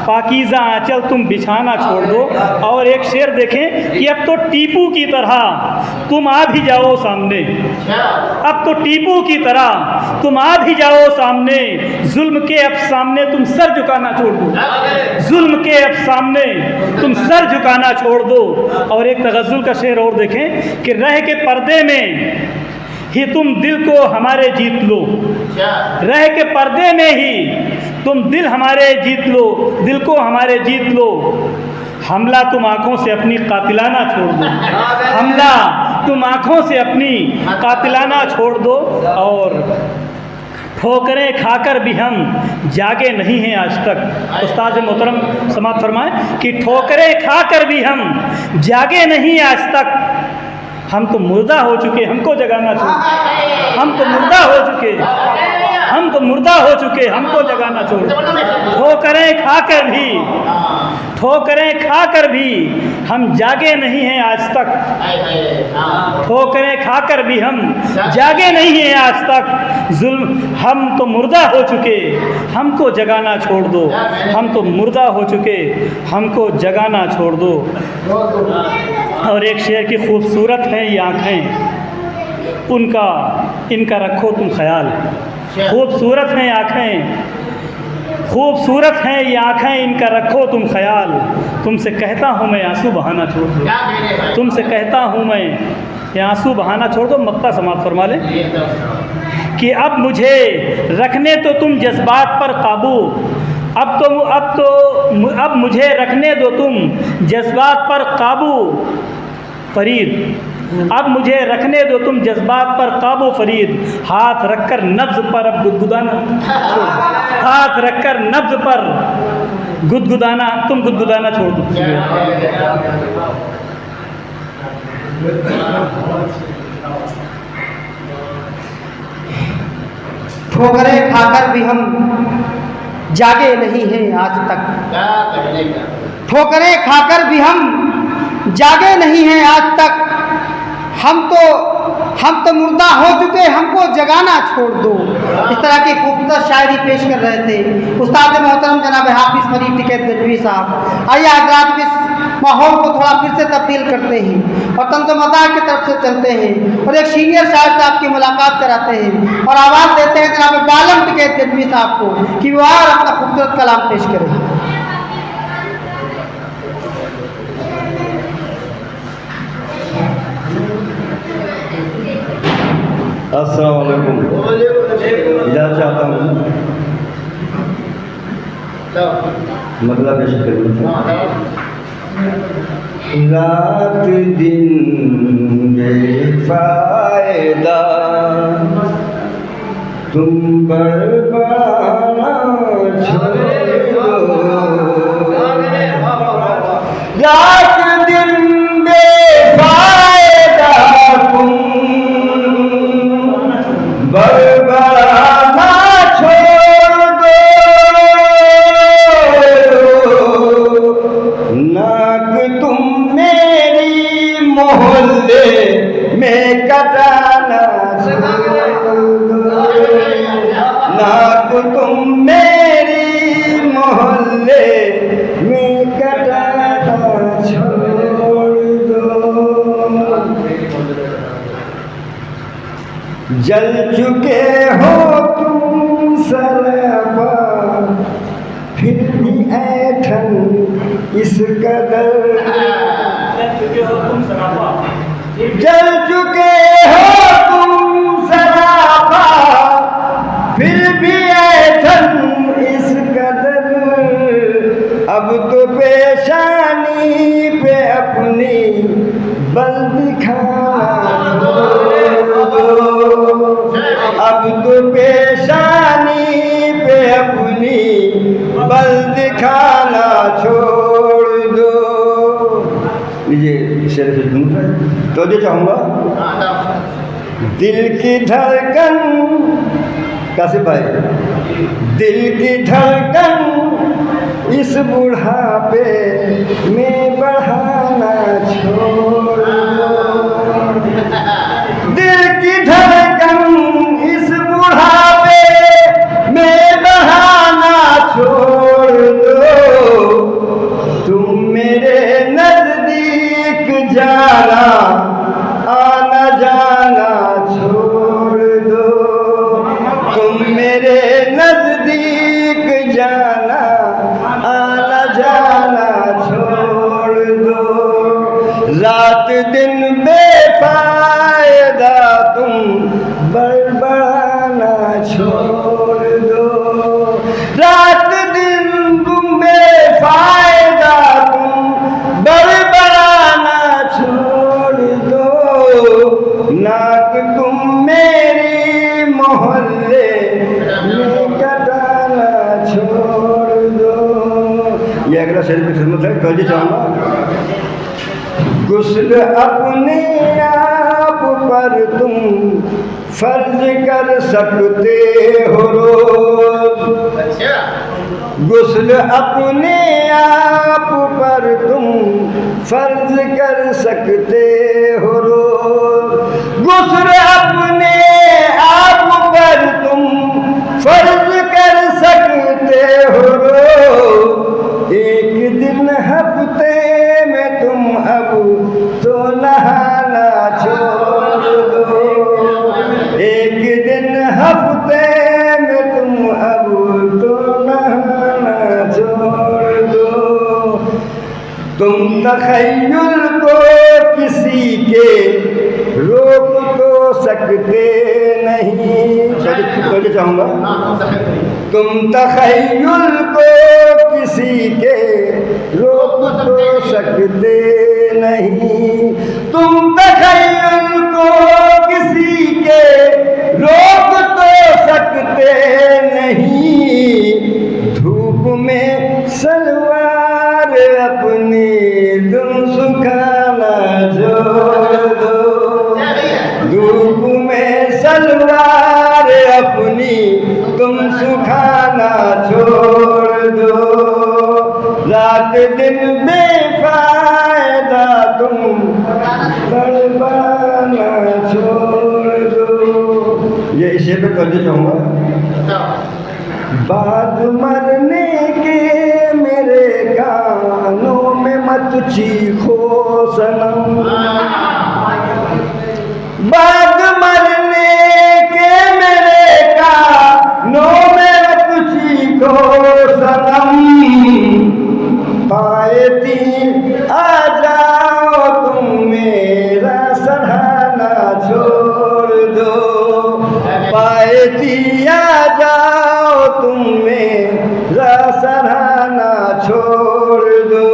पाकीज़ा आंचल तुम बिछाना छोड़ दो। और एक शेर देखें कि अब तो टीपू की तरह तुम आ भी जाओ सामने, अब तो टीपू की तरह तुम आ भी जाओ सामने, जुल्म के अब सामने तुम सर झुकाना छोड़ दो, जुल्म के अब सामने तुम सर झुकाना छोड़ दो। और एक तगज़ुल का शेर और देखें कि रह के पर्दे में ही तुम दिल को हमारे जीत लो, रह के पर्दे में ही तुम दिल हमारे जीत लो, दिल को हमारे जीत लो, हमला तुम आँखों से अपनी कातिलाना छोड़ दो, हमला तुम आँखों से अपनी कातिलाना छोड़ दो। और ठोकरें खाकर भी हम जागे नहीं हैं आज तक, उस्ताद मोहतरम समाअत फरमाएं कि ठोकरें खाकर भी हम जागे नहीं आज तक, हम तो मुर्दा हो चुके हमको जगाना छोड़, हम तो मुर्दा हो चुके, हम तो मुर्दा हो चुके हमको जगाना छोड़, ठोकरें खाकर भी हम जागे नहीं हैं आज तक, ठोकरें खाकर भी हम जागे नहीं हैं आज तक, जुल्म हम तो मुर्दा हो चुके हमको जगाना छोड़ दो, हम तो मुर्दा हो चुके हमको जगाना छोड़ दो। और एक शेर की खूबसूरत हैं ये आँखें इनका रखो तुम ख्याल, खूबसूरत हैं आँखें खूबसूरत हैं ये आँखें इनका रखो तुम ख्याल, तुमसे कहता हूँ मैं आंसू बहाना छोड़ दो, तुमसे कहता हूँ मैं ये आंसू बहाना छोड़ दो। मक्ता समाप्त फरमा ले कि अब मुझे रखने तो तुम जज्बात पर काबू, अब मुझे रखने दो तुम जज्बात पर काबू फरीद, अब मुझे रखने दो तुम जज्बात पर काबू फरीद। हाथ रखकर नब्ज पर अब गुदगुदाना, हाथ रखकर नब्ज पर गुदगुदाना, तुम गुदगुदाना छोड़ दो। ठोकरें खाकर भी हम जागे नहीं हैं आज तक, ठोकरें खाकर भी हम जागे नहीं हैं आज तक। हम तो मुर्दा हो चुके, हमको जगाना छोड़ दो। इस तरह की खूबसूरत शायरी पेश कर रहे थे उस्ताद मोहतरम जनाब हाफिज़ फरीद टिकैत गजवी साहब। आइए हज़रात इस माहौल को थोड़ा फिर से तब्दील करते हैं और तंज़ मज़ाक की तरफ से चलते हैं और एक सीनियर शायर साहब की मुलाकात कराते हैं और आवाज़ देते हैं जनाब बालम टिकैत गजवी साहब को कि वो और अपना खूबसूरत कलाम पेश करें। अस्सलाम वालेकुम। इजाज़त चाहता हूँ, मतलब पेश करूँ। रात दिन बेफायदा तुम बड़बड़ाना छोड़ो, रात दिन बेफायदा तुम बड़बड़ाना छोड़ दो, नाक तुम मेरी मोहल्ले में कटाना छोड़ दो, नाक तुम मेरी मोहल्ले में कटाना छोड़ दो। जल चुके हो तुम सराबा, फिर भी ऐठन इस कदर, जल चुके हो तुम सराबा, फिर भी ऐठन इस कदर। अब तो पेशानी पे अपनी बल दिखाना छोड़ दो, अब तो पेशानी पे अपनी बल दिखाना छोड़ दो। लीजिए शेर से दूर है तो ये चाहूँगा। दिल की धड़कन कासिफ भाई, दिल की धड़कन इस बुढ़ापे में बढ़ाना छोड़ दो, दिल की धड़कन इस बुढ़ापे में बढ़ाना छोड़ दो। तुम मेरे नजदीक जाना आना जाना छोड़ दो, तुम मेरे नजदीक जाना आना जाना छोड़ दो। रात दिन बेफायदा तुम बड़बड़ाना छोड़ दो, रात दिन तुम बेफायदा तुम बड़बड़ाना छोड़ दो, नाक तुम मेरी मोहल्ले में कटाना छोड़ दो। ये अगला शेर की खिदमत है, कल चाहूँगा। गुस्ल अपने आप पर तुम फर्ज कर सकते हो रोज, गुस्ल अपने आप पर तुम फर्ज कर सकते हो रोज, गुस्ल अपने आप पर तुम फर्ज कर सकते हो रोज। एक दिन हफ्ते में तुम अब तो नहाना छोड़ दो, एक दिन हफ्ते में तुम अब तो नहाना तखय्युल को किसी के रोक तो सकते नहीं। तो चाहूँगा, तुम तखय्युल को किसी के रोक तो सकते नहीं, तुम तखय्युल को किसी के रोक तो सकते नहीं। धूप में सलवार अपनी तुम सुखाना छोड़ दो, धूप में सलवार अपनी तुम सुखाना छोड़ दो। रात दिन बेफायदा तुम बड़बड़ाना छोड़ दो। ये इसे पे कर जाऊंगा। बाद मरने के मेरे कानों में मत चीखो सनम, बाद मरने के मेरे कानों में मत चीखो सनम। पायती आ जाओ तुम मेरा सराहना छोड़ दो, पायती आ जाओ तुम मेरा सराहना छोड़ दो।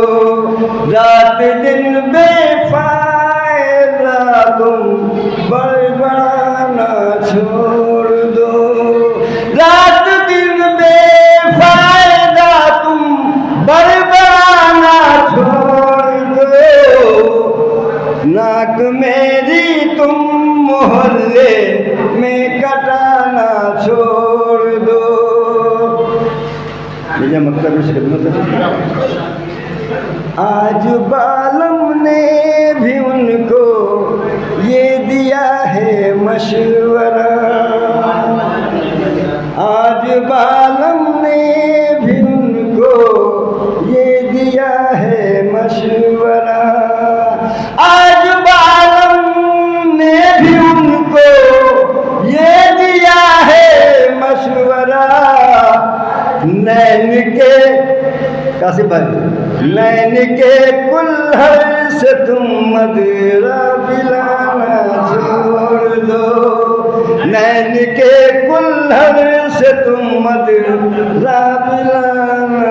रात दिन बेफायदा तुम बड़बड़ाना छोड़ दो, रात दिन बेफायदा तुम बड़बड़ाना छोड़ दो। नाक मेरी तुम मोहल्ले में कटाना छोड़ दो। आज बालम ने भी उनको ये दिया है मशवरा, आज बालम ने भी उनको ये दिया है मशवरा, आज बालम ने भी उनको ये दिया है मशवरा। नैन के कासिम भाई, नैन के कुल्हड़ से तुम मदिरा पिलाना छोड़ दो, नैन के कुल्हड़ से तुम मदिरा पिलाना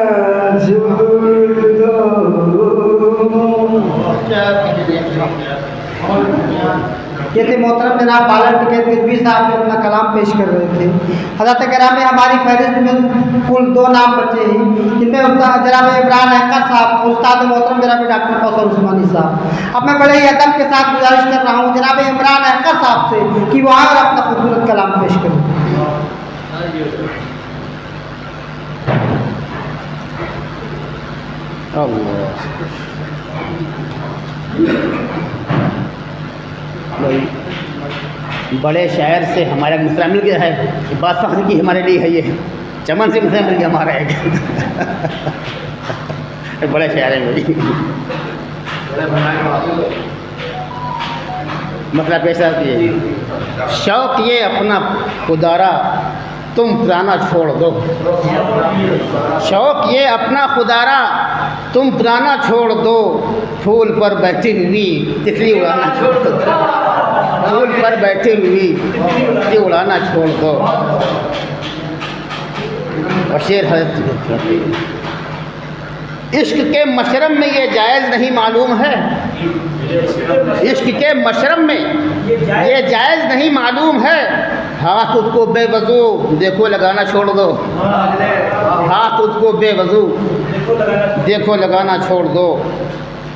छोड़ दो। ये थे मोहतरम जनाब बाला टिकैत किदवी साहब जो अपना कलाम पेश कर रहे थे। हज़रत कराम में हमारी फहरिस्त में कुल 2 नाम बचे हैं, जिनमें जनाब इमरान हैकर साहब, उस्ताद मोहतरम जनाब डॉक्टर कौसर उस्मानी साहब। अब मैं बड़े ही अदब के साथ गुजारिश कर रहा हूँ जनाब इमरान हैकर साहब से कि वो आकर अपना खूबसूरत कलाम पेश करें। बड़े शायर से हमारा मिसरा मिल गया है, बात फख्र की हमारे लिए है। ये चमन से मिसरा मिल गया हमारा एक बड़े शायर है भाई। मतलब ऐसा कि शौक ये अपना खुदारा तुम पुराना छोड़ दो, शौक ये अपना खुदारा तुम पुराना छोड़ दो। फूल पर बैठी हुई तितली उड़ाना छोड़ दो, फूल पर बैठी हुई तितली उड़ाना छोड़ दो। और शेर हज़रत इश्क के मशरब में ये जायज़ नहीं मालूम है, इश्क के मशरब में ये जायज़ नहीं मालूम है। हाथ उसको बेवजू देखो लगाना छोड़ दो, हाथ उसको बेवजू देखो लगाना छोड़ दो।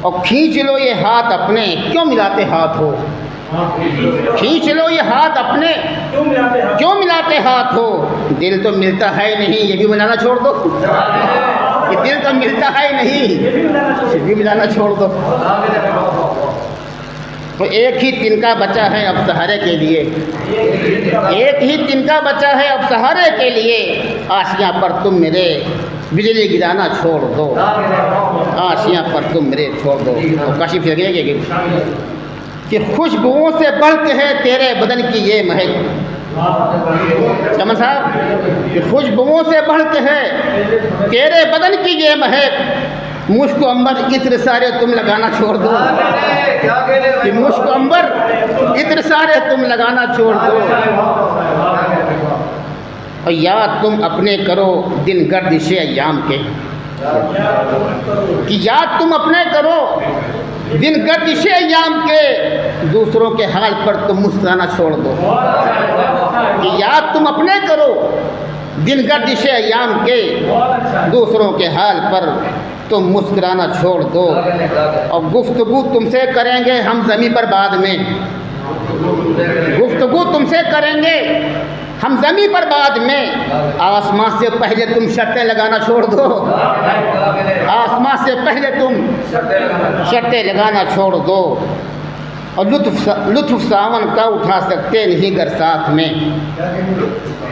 और खींच लो ये हाथ अपने क्यों मिलाते हाथ हो, खींच लो ये हाथ अपने क्यों मिलाते हाथ हो। दिल तो मिलता है नहीं ये भी मिलाना छोड़ दो, ये दिल तो मिलता है नहीं ये भी मिलाना छोड़ दो। तो एक ही तिनका बचा है अब सहारे के लिए, एक ही तिनका बचा है अब सहारे के लिए। आशियाँ पर तुम मेरे बिजली गिराना छोड़ दो, आशियाँ पर तुम मेरे छोड़ दो। तो काशिफ लगे कि खुशबुओं से बढ़ के है तेरे बदन की ये महक, चमन साहब कि खुशबुओं से बढ़ के है तेरे बदन की ये महक। मुझको अंबर इत्र सारे तुम लगाना छोड़ दो, कि मुझको अंबर इत्र सारे तुम लगाना छोड़ दो, और याद तुम अपने करो दिन गर्दिशे अय्याम के, कि याद तुम अपने करो दिन गर्दिशे अय्याम के, दूसरों के हाल पर तुम मुस्कुराना छोड़ दो, कि याद तुम अपने करो दिन गर्दिशे अय्याम के, दूसरों के हाल पर तुम मुस्कुराना छोड़ दो, और गुफ्तगू तुमसे करेंगे हम ज़मीं पर बाद में, गुफ्तगू तुमसे करेंगे हम ज़मीं पर बाद में, आसमां से पहले तुम शर्तें लगाना छोड़ दो, आसमां से पहले तुम शर्तें लगाना छोड़ दो, और लुत्फ़ सावन का उठा सकते नहीं गर साथ में,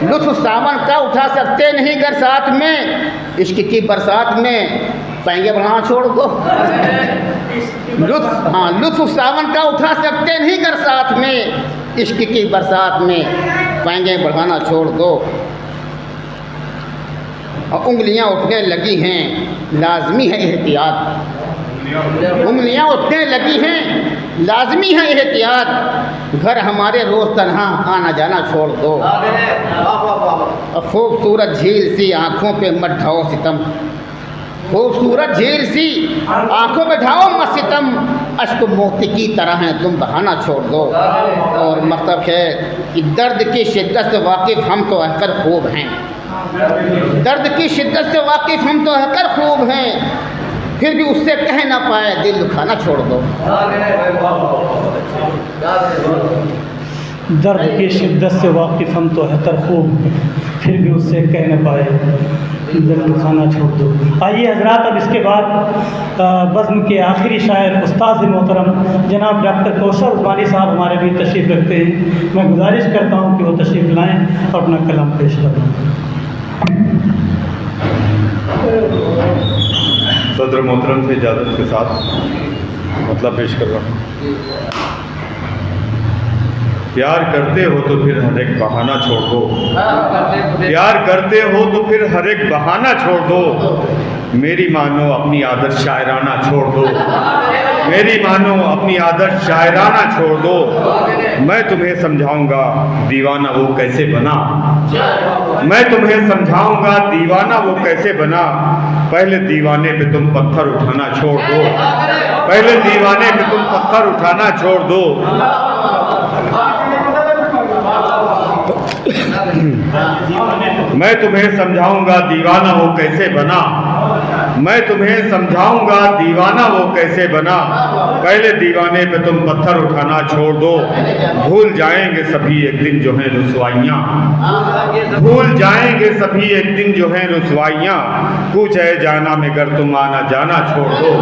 लुत्फ़ सावन का उठा सकते नहीं गर साथ में, इश्क की बरसात में पैंगे बढ़ाना छोड़ दो, लुत्फ़ सावन का उठा सकते नहीं गर साथ में, इश्क की बरसात में पैंगे बढ़ाना छोड़ दो, और उंगलियां उठने लगी हैं लाजमी है एहतियात, उंगलियां उठने लगी हैं लाजमी है एहतियात, घर हमारे रोज़ तन्हा आना जाना छोड़ दो, और खूबसूरत झील सी आँखों पे मत ढाओ सितम, खूबसूरत झील सी आँखों पे ढाओ मत सितम, अश्क मोती की तरह हैं तुम बहाना छोड़ दो, और मतलब है कि दर्द की शिद्दत से वाकिफ़ हम तो हकर खूब हैं, दर्द की शिद्दत से वाकिफ़ हम तो हकर खूब हैं, फिर भी उससे कह ना पाए दिल दुखाना छोड़ दो, दर्द की शिद्दत से वाकिफ़ हम तो हकर खूब, फिर भी उससे कह न पाए दिल दुखाना छोड़ दो। आइए हजरात, अब इसके बाद बज़्म के आखिरी शायर उस्ताद मोहतरम जनाब डॉक्टर कौशल उस्मानी साहब हमारे भी तशरीफ़ रखते हैं। मैं गुजारिश करता हूँ कि वो तशरीफ़ लाएँ और अपना कलाम पेश करें। सदर मोहतरम से इजाज़त के साथ मतलब पेश कर रहा हूँ। प्यार करते हो तो फिर हर एक बहाना छोड़ दो, प्यार करते हो तो फिर हर एक बहाना छोड़ दो, मेरी मानो अपनी आदत शायराना छोड़ दो, मेरी मानो अपनी आदत शायराना छोड़ दो, मैं तुम्हें समझाऊंगा दीवाना वो कैसे बना, मैं तुम्हें समझाऊंगा दीवाना वो कैसे बना, पहले दीवाने पे तुम पत्थर उठाना छोड़ दो, पहले दीवाने पे तुम पत्थर उठाना छोड़ दो, मैं तुम्हें समझाऊंगा दीवाना वो कैसे बना, मैं तुम्हें समझाऊंगा दीवाना वो कैसे बना, पहले दीवाने पे तुम पत्थर उठाना छोड़ दो, भूल जाएंगे सभी एक दिन जो है रुसवाइयाँ, भूल जाएंगे सभी एक दिन जो है रुसवाइयाँ, कुछ है जाना में गर तुम आना जाना छोड़ दो,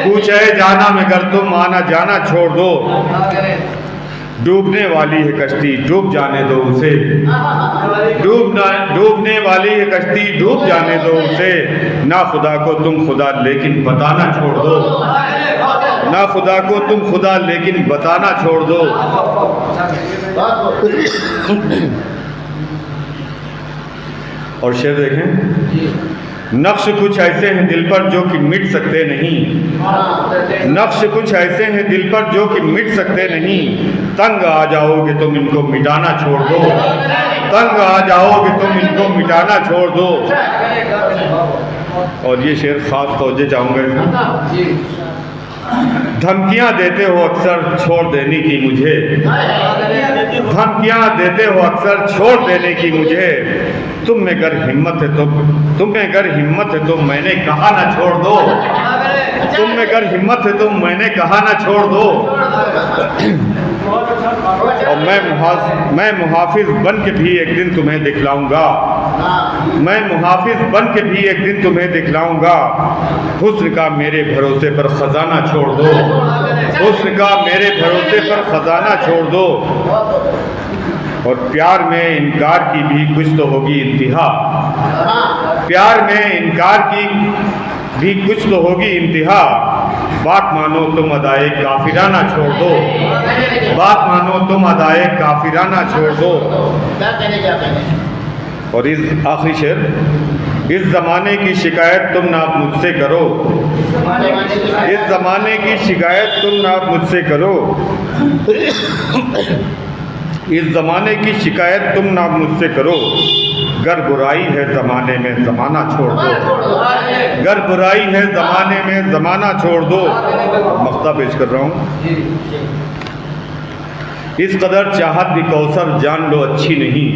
कुछ है जाना में गर तुम आना जाना छोड़ दो, डूबने वाली है कश्ती डूब जाने दो उसे, डूबने वाली है कश्ती डूब जाने दो उसे, ना खुदा को तुम खुदा लेकिन बताना छोड़ दो, ना खुदा को तुम खुदा लेकिन बताना छोड़ दो। और शेर देखें, नक्श कुछ ऐसे हैं दिल पर जो कि मिट सकते नहीं, नक्श कुछ ऐसे हैं दिल पर जो कि मिट सकते नहीं, तंग आ जाओगे तुम इनको मिटाना छोड़ दो, तंग आ जाओगे तुम इनको मिटाना छोड़ दो। और ये शेर खास तवज्जो चाहूँगा, धमकियाँ देते हो अक्सर छोड़ देने की मुझे, धमकियाँ देते हो अक्सर छोड़ देने की मुझे, तुम में अगर हिम्मत है तो, तुम में अगर हिम्मत है तो मैंने कहा ना छोड़ दो, तुम में अगर हिम्मत है तो मैंने कहा ना छोड़ दो। और मैं मुहाफिज बन के भी एक दिन तुम्हें दिखलाऊंगा, मैं मुहाफिज बन के भी एक दिन तुम्हें दिखलाऊंगा, हुस्न का मेरे भरोसे पर खजाना छोड़ दो, हुस्न का मेरे भरोसे पर खजाना छोड़ दो। और प्यार में इनकार की भी कुछ तो होगी इंतहा, प्यार में इनकार की भी कुछ तो होगी इंतहा, बात मानो तुम अदाए काफिराना छोड़ दो, बात मानो तुम अदाए काफिराना छोड़ दो। और इस आखिरी शेर, इस ज़माने की शिकायत तुम ना मुझसे करो, इस ज़माने की शिकायत तुम ना मुझसे करो, इस ज़माने की शिकायत तुम ना मुझसे करो, गर बुराई है ज़माने में ज़माना छोड़ दो, गर बुराई है ज़माने में ज़माना छोड़ दो। मक्ता पेश कर रहा हूँ। इस कदर चाहत भी कौसर जान लो अच्छी नहीं,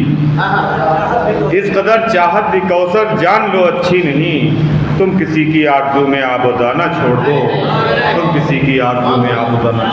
इस कदर चाहत भी कौसर जान लो अच्छी नहीं, तुम किसी की आरज़ू में आबोदाना छोड़ दो, तुम किसी की आरज़ू में आबोदाना।